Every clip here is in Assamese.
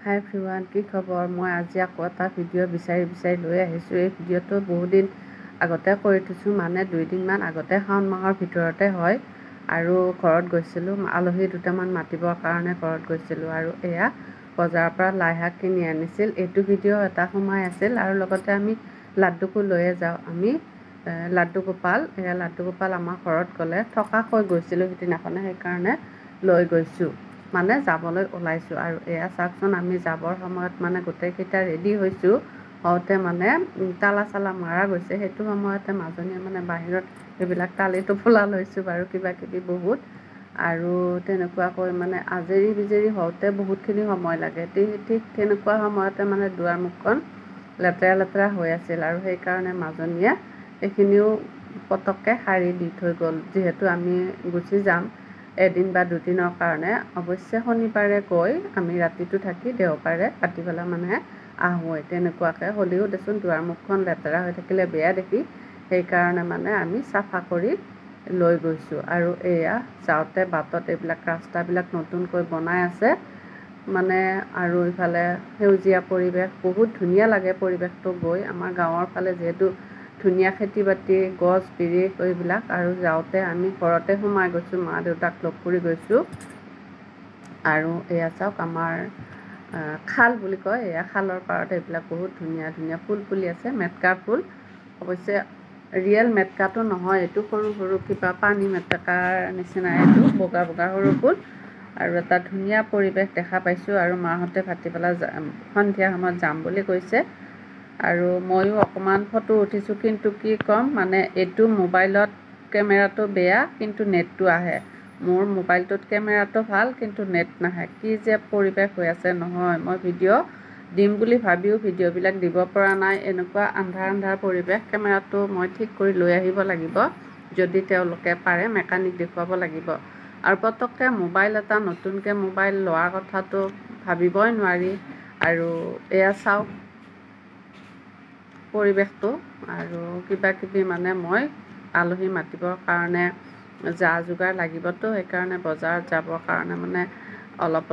হাই এভৰিৱান, কি খবৰ? মই আজি আকৌ এটা ভিডিঅ' বিচাৰি লৈ আহিছোঁ। এই ভিডিঅ'টো বহুদিন আগতে কৰি থৈছোঁ, মানে 2 দিনমান আগতে, শাওণ মাহৰ ভিতৰতে হয়। আৰু ঘৰত গৈছিলোঁ, আলহী দুটামান মাতিবৰ কাৰণে ঘৰত গৈছিলোঁ। আৰু এয়া বজাৰৰ পৰা লাই শাক কিনি আনিছিল। এইটো ভিডিঅ' এটা সোমাই আছিল। আৰু লগতে আমি লাড্ডুকো লৈয়ে যাওঁ। আমি লাড্ডু গোপাল, এয়া লাড্ডু গোপাল আমাৰ ঘৰত গ'লে থকাকৈ গৈছিলোঁ সিদিনাখনে, সেইকাৰণে লৈ গৈছোঁ, মানে যাবলৈ ওলাইছোঁ। আৰু এয়া চাওকচোন, আমি যাবৰ সময়ত মানে গোটেইকেইটা ৰেডি হৈছোঁ। হওঁতে মানে তালা চালা মাৰা গৈছে। সেইটো সময়তে মাজনীয়ে মানে বাহিৰত সেইবিলাক টালি টোপোলা লৈছোঁ বাৰু, কিবা কিবি বহুত। আৰু তেনেকুৱাকৈ মানে আজেৰি বিজেৰি হওঁতে বহুতখিনি সময় লাগে। ঠিক তেনেকুৱা সময়তে মানে দুৱাৰ মুখখন লেতেৰা হৈ আছিল। আৰু সেইকাৰণে মাজনীয়ে এইখিনিও পটককৈ সাৰি দি থৈ গ'ল, যিহেতু আমি গুচি যাম এদিন বা দুদিনৰ কাৰণে। অৱশ্যে শনিবাৰে গৈ আমি ৰাতিটো থাকি দেওবাৰে ৰাতিপুৱা মানে আহোঁৱে। তেনেকুৱাকৈ হ'লেও দেচোন দুৱাৰ মুখখন লেতেৰা হৈ থাকিলে বেয়া দেখি, সেইকাৰণে মানে আমি চাফা কৰি লৈ গৈছোঁ। আৰু এয়া যাওঁতে বাটত এইবিলাক ৰাস্তাবিলাক নতুনকৈ বনাই আছে মানে, আৰু ইফালে সেউজীয়া পৰিৱেশ, বহুত ধুনীয়া লাগে পৰিৱেশটো গৈ। আমাৰ গাঁৱৰ ফালে যিহেতু ধুনীয়া খেতি বাতি, গছ বিৰিখ এইবিলাক। আৰু যাওঁতে আমি ঘৰতে সোমাই গৈছোঁ, মা দেউতাক লগ কৰি গৈছোঁ। আৰু এয়া চাওক, আমাৰ খাল বুলি কয়, এয়া খালৰ পাৰত এইবিলাক বহুত ধুনীয়া ফুল ফুলি আছে, মেটেকা ফুল। অৱশ্যে ৰিয়েল মেটেকাটো নহয়, এইটো সৰু সৰু কিবা পানী মেটেকাৰ নিচিনা, এইটো বগা সৰু ফুল। আৰু এটা ধুনীয়া পৰিৱেশ দেখা পাইছোঁ। আৰু মাহঁতে ভাটিবেলা সন্ধিয়া সময়ত যাম বুলি কৈছে। আৰু ময়ো অকণমান ফটো উঠিছোঁ, কিন্তু কি ক'ম, মানে এইটো মোবাইলত কেমেৰাটো বেয়া, কিন্তু নেটটো আহে। মোৰ মোবাইলটোত কেমেৰাটো ভাল, কিন্তু নেট নাহে। কি যে পৰিৱেশ হৈ আছে নহয়, মই ভিডিঅ' দিম বুলি ভাবিও ভিডিঅ'বিলাক দিব পৰা নাই। এনেকুৱা আন্ধাৰ পৰিৱেশ। কেমেৰাটো মই ঠিক কৰি লৈ আহিব লাগিব, যদি তেওঁলোকে পাৰে, মেকানিক দেখুৱাব লাগিব। আৰু পটককৈ মোবাইল এটা নতুনকৈ মোবাইল লোৱাৰ কথাটো ভাবিবই নোৱাৰি। আৰু এয়া চাওক পৰিৱেশটো। আৰু কিবা কিবি মানে মই আলহী মাতিবৰ কাৰণে যা যোগাৰ লাগিবতো, সেইকাৰণে বজাৰত যাবৰ কাৰণে মানে অলপ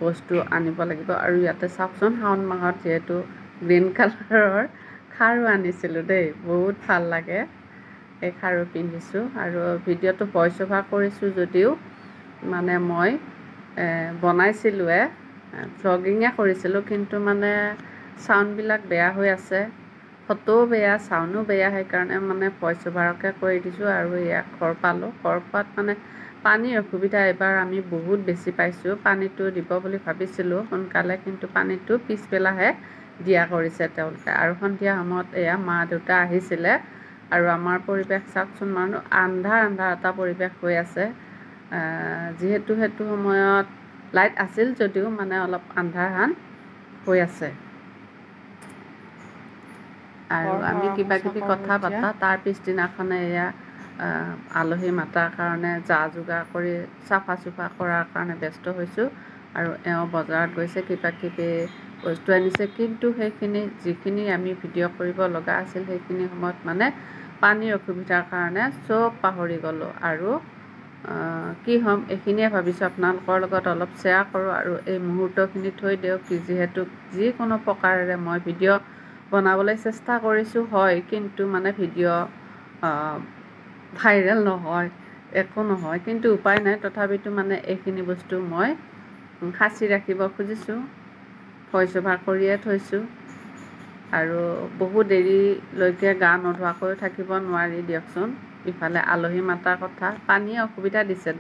বস্তু আনিব লাগিব। আৰু ইয়াতে চাওকচোন, শাওণ মাহত যিহেতু গ্ৰীণ কালাৰৰ খাৰু আনিছিলোঁ দেই, বহুত ভাল লাগে। এই খাৰু পিন্ধিছোঁ। আৰু ভিডিঅ'টো ভইচ অভাৰ কৰিছোঁ যদিও মানে মই বনাইছিলোঁৱে, ভ্লগিঙে কৰিছিলোঁ, কিন্তু মানে চাউণ্ডবিলাক বেয়া হৈ আছে, ফটোও বেয়া, চাউণ্ডো বেয়া। সেইকাৰণে মানে ভইচ অভাৰকে কৰি দিছোঁ। আৰু ইয়াক ঘৰ পালোঁ। ঘৰ পোৱাত মানে পানীৰ অসুবিধা এইবাৰ আমি বহুত বেছি পাইছোঁ। পানীটো দিব বুলি ভাবিছিলোঁ সোনকালে, কিন্তু পানীটো পিছবেলাহে দিয়া কৰিছে তেওঁলোকে। আৰু সন্ধিয়া সময়ত এয়া মা দেউতা আহিছিলে। আৰু আমাৰ পৰিৱেশ চাওকচোন, মানুহ আন্ধাৰ এটা পৰিৱেশ হৈ আছে। যিহেতু সেইটো সময়ত লাইট আছিল যদিও মানে অলপ আন্ধাৰহান হৈ আছে। আৰু আমি কিবা কিবি কথা পতা, তাৰ পিছদিনাখনে এয়া আলহী মাতাৰ কাৰণে যা যোগাৰ কৰি চাফা চুফা কৰাৰ কাৰণে ব্যস্ত হৈছোঁ। আৰু এওঁ বজাৰত গৈছে, কিবা কিবি বস্তু আনিছে, কিন্তু সেইখিনি যিখিনি আমি ভিডিঅ' কৰিব লগা আছিল, সেইখিনি সময়ত মানে পানীৰ অসুবিধাৰ কাৰণে চব পাহৰি গ'লোঁ। আৰু কি হ'ম, এইখিনিয়ে ভাবিছোঁ আপোনালোকৰ লগত অলপ শ্বেয়াৰ কৰোঁ। আৰু এই মুহূৰ্তখিনি থৈ দিয়ক, যিহেতু যিকোনো প্ৰকাৰেৰে মই ভিডিঅ' বনাবলৈ চেষ্টা কৰিছোঁ, হয়, কিন্তু মানে ভিডিঅ' ভাইৰেল নহয়, একো নহয়, কিন্তু উপায় নাই। তথাপিতো মানে এইখিনি বস্তু মই সাঁচি ৰাখিব খুজিছোঁ, ভইচ অভাৰ কৰিয়ে থৈছোঁ। আৰু বহু দেৰিলৈকে গা নোধোৱাকৈ থাকিব নোৱাৰি দিয়কচোন। ইফালে আলহী মাতাৰ কথা, পানীয়ে অসুবিধা দিছে।